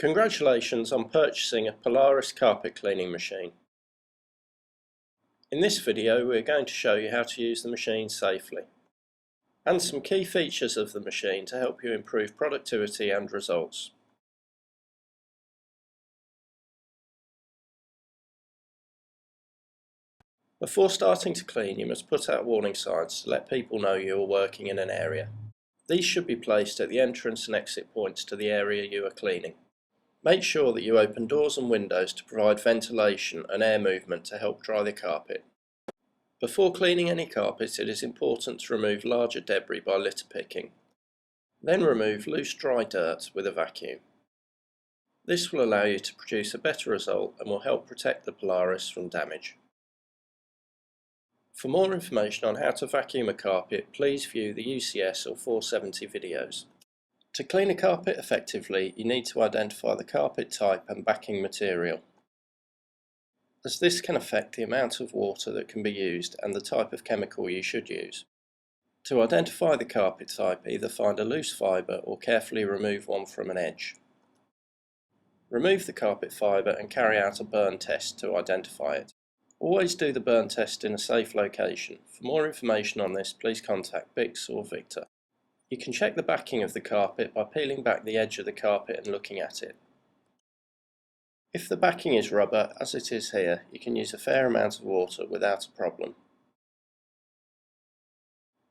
Congratulations on purchasing a Polaris carpet cleaning machine. In this video we are going to show you how to use the machine safely and some key features of the machine to help you improve productivity and results. Before starting to clean, you must put out warning signs to let people know you are working in an area. These should be placed at the entrance and exit points to the area you are cleaning. Make sure that you open doors and windows to provide ventilation and air movement to help dry the carpet. Before cleaning any carpet, it is important to remove larger debris by litter picking. Then remove loose dry dirt with a vacuum. This will allow you to produce a better result and will help protect the Polaris from damage. For more information on how to vacuum a carpet, please view the UCS or 470 videos. To clean a carpet effectively, you need to identify the carpet type and backing material, as this can affect the amount of water that can be used and the type of chemical you should use. To identify the carpet type, either find a loose fibre or carefully remove one from an edge. Remove the carpet fibre and carry out a burn test to identify it. Always do the burn test in a safe location. For more information on this, please contact Bix or Victor. You can check the backing of the carpet by peeling back the edge of the carpet and looking at it. If the backing is rubber, as it is here, you can use a fair amount of water without a problem.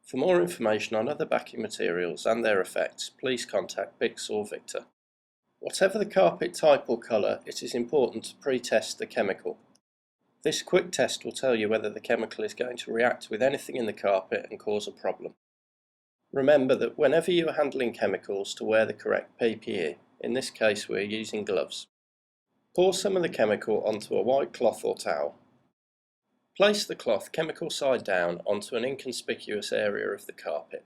For more information on other backing materials and their effects, please contact Bix or Victor. Whatever the carpet type or colour, it is important to pre-test the chemical. This quick test will tell you whether the chemical is going to react with anything in the carpet and cause a problem. Remember that whenever you are handling chemicals, to wear the correct PPE. In this case we are using gloves. Pour some of the chemical onto a white cloth or towel. Place the cloth chemical side down onto an inconspicuous area of the carpet.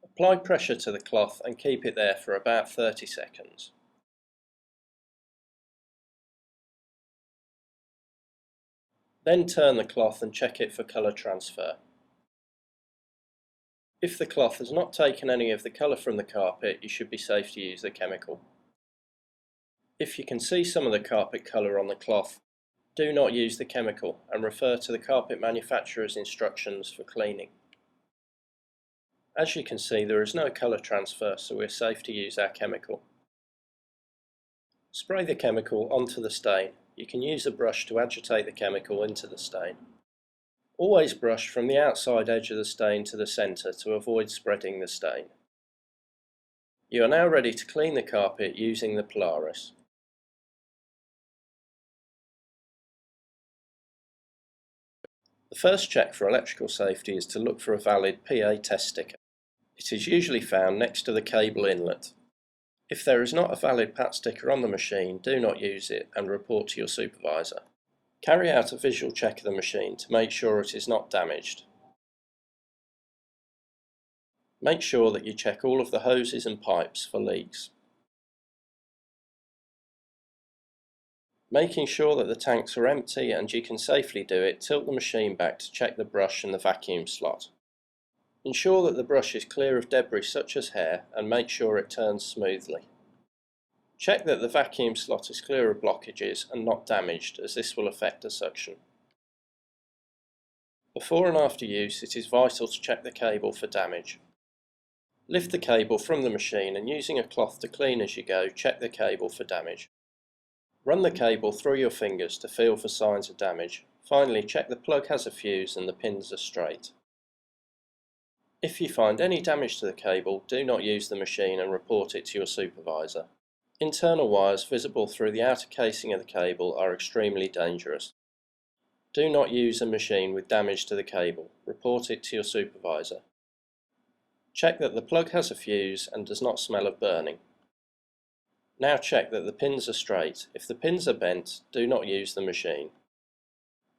Apply pressure to the cloth and keep it there for about 30 seconds. Then turn the cloth and check it for colour transfer. If the cloth has not taken any of the colour from the carpet, you should be safe to use the chemical. If you can see some of the carpet colour on the cloth, do not use the chemical and refer to the carpet manufacturer's instructions for cleaning. As you can see, there is no colour transfer, so we are safe to use our chemical. Spray the chemical onto the stain. You can use a brush to agitate the chemical into the stain. Always brush from the outside edge of the stain to the centre to avoid spreading the stain. You are now ready to clean the carpet using the Polaris. The first check for electrical safety is to look for a valid PA test sticker. It is usually found next to the cable inlet. If there is not a valid PAT sticker on the machine, do not use it and report to your supervisor. Carry out a visual check of the machine to make sure it is not damaged. Make sure that you check all of the hoses and pipes for leaks. Making sure that the tanks are empty and you can safely do it, tilt the machine back to check the brush and the vacuum slot. Ensure that the brush is clear of debris such as hair and make sure it turns smoothly. Check that the vacuum slot is clear of blockages and not damaged, as this will affect the suction. Before and after use, it is vital to check the cable for damage. Lift the cable from the machine and using a cloth to clean as you go, check the cable for damage. Run the cable through your fingers to feel for signs of damage. Finally, check the plug has a fuse and the pins are straight. If you find any damage to the cable, do not use the machine and report it to your supervisor. Internal wires visible through the outer casing of the cable are extremely dangerous. Do not use a machine with damage to the cable. Report it to your supervisor. Check that the plug has a fuse and does not smell of burning. Now check that the pins are straight. If the pins are bent, do not use the machine.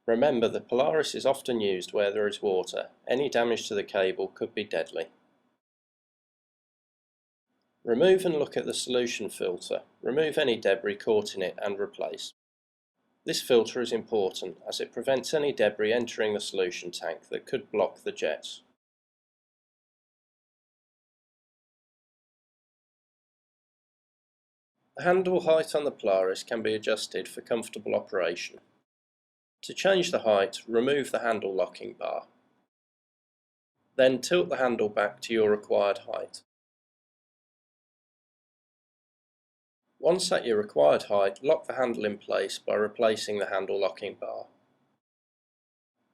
Remember, the Polaris is often used where there is water. Any damage to the cable could be deadly. Remove and look at the solution filter. Remove any debris caught in it and replace. This filter is important as it prevents any debris entering the solution tank that could block the jets. The handle height on the Polaris can be adjusted for comfortable operation. To change the height, remove the handle locking bar. Then tilt the handle back to your required height. Once at your required height, lock the handle in place by replacing the handle locking bar.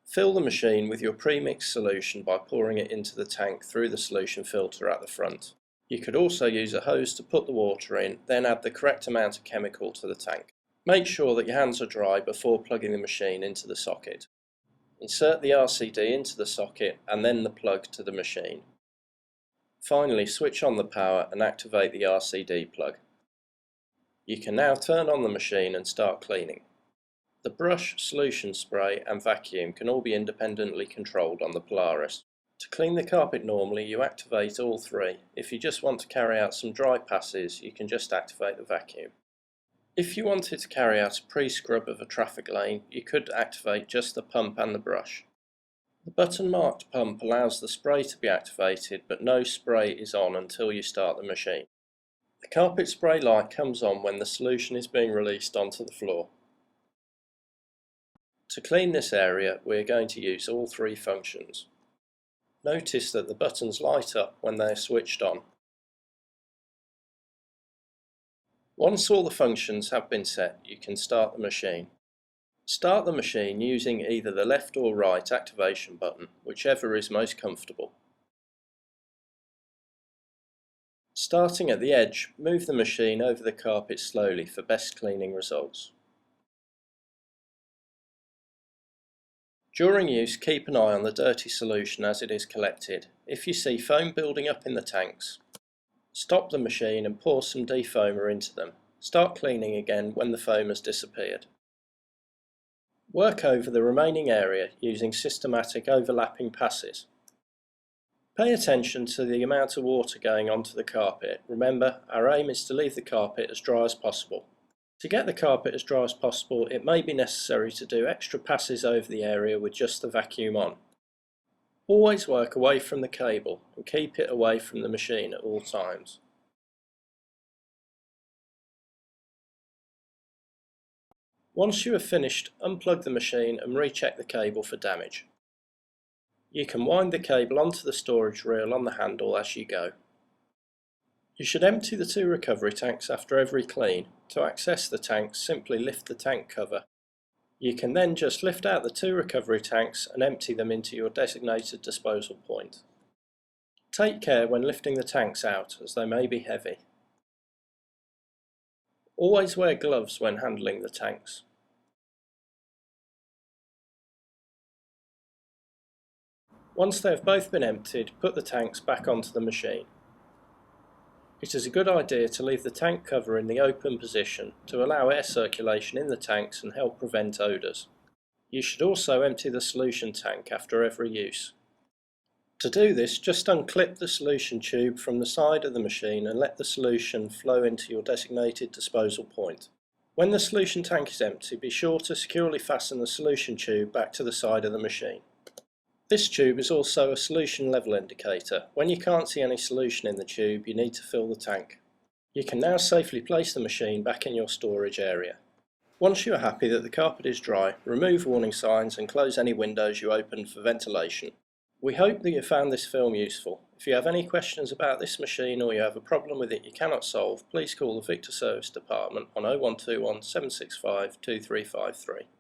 Fill the machine with your pre-mixed solution by pouring it into the tank through the solution filter at the front. You could also use a hose to put the water in, then add the correct amount of chemical to the tank. Make sure that your hands are dry before plugging the machine into the socket. Insert the RCD into the socket and then the plug to the machine. Finally, switch on the power and activate the RCD plug. You can now turn on the machine and start cleaning. The brush, solution spray and vacuum can all be independently controlled on the Polaris. To clean the carpet normally, you activate all three. If you just want to carry out some dry passes, you can just activate the vacuum. If you wanted to carry out a pre-scrub of a traffic lane, you could activate just the pump and the brush. The button marked pump allows the spray to be activated, but no spray is on until you start the machine. The carpet spray light comes on when the solution is being released onto the floor. To clean this area, we are going to use all three functions. Notice that the buttons light up when they are switched on. Once all the functions have been set, you can start the machine. Start the machine using either the left or right activation button, whichever is most comfortable. Starting at the edge, move the machine over the carpet slowly for best cleaning results. During use, keep an eye on the dirty solution as it is collected. If you see foam building up in the tanks, stop the machine and pour some defoamer into them. Start cleaning again when the foam has disappeared. Work over the remaining area using systematic overlapping passes. Pay attention to the amount of water going onto the carpet. Remember, our aim is to leave the carpet as dry as possible. To get the carpet as dry as possible, it may be necessary to do extra passes over the area with just the vacuum on. Always work away from the cable and keep it away from the machine at all times. Once you have finished, unplug the machine and recheck the cable for damage. You can wind the cable onto the storage reel on the handle as you go. You should empty the two recovery tanks after every clean. To access the tanks, simply lift the tank cover. You can then just lift out the two recovery tanks and empty them into your designated disposal point. Take care when lifting the tanks out, as they may be heavy. Always wear gloves when handling the tanks. Once they have both been emptied, put the tanks back onto the machine. It is a good idea to leave the tank cover in the open position to allow air circulation in the tanks and help prevent odours. You should also empty the solution tank after every use. To do this, just unclip the solution tube from the side of the machine and let the solution flow into your designated disposal point. When the solution tank is empty, be sure to securely fasten the solution tube back to the side of the machine. This tube is also a solution level indicator. When you can't see any solution in the tube, you need to fill the tank. You can now safely place the machine back in your storage area. Once you are happy that the carpet is dry, remove warning signs and close any windows you opened for ventilation. We hope that you found this film useful. If you have any questions about this machine or you have a problem with it you cannot solve, please call the Victor Service Department on 0121 765 2353.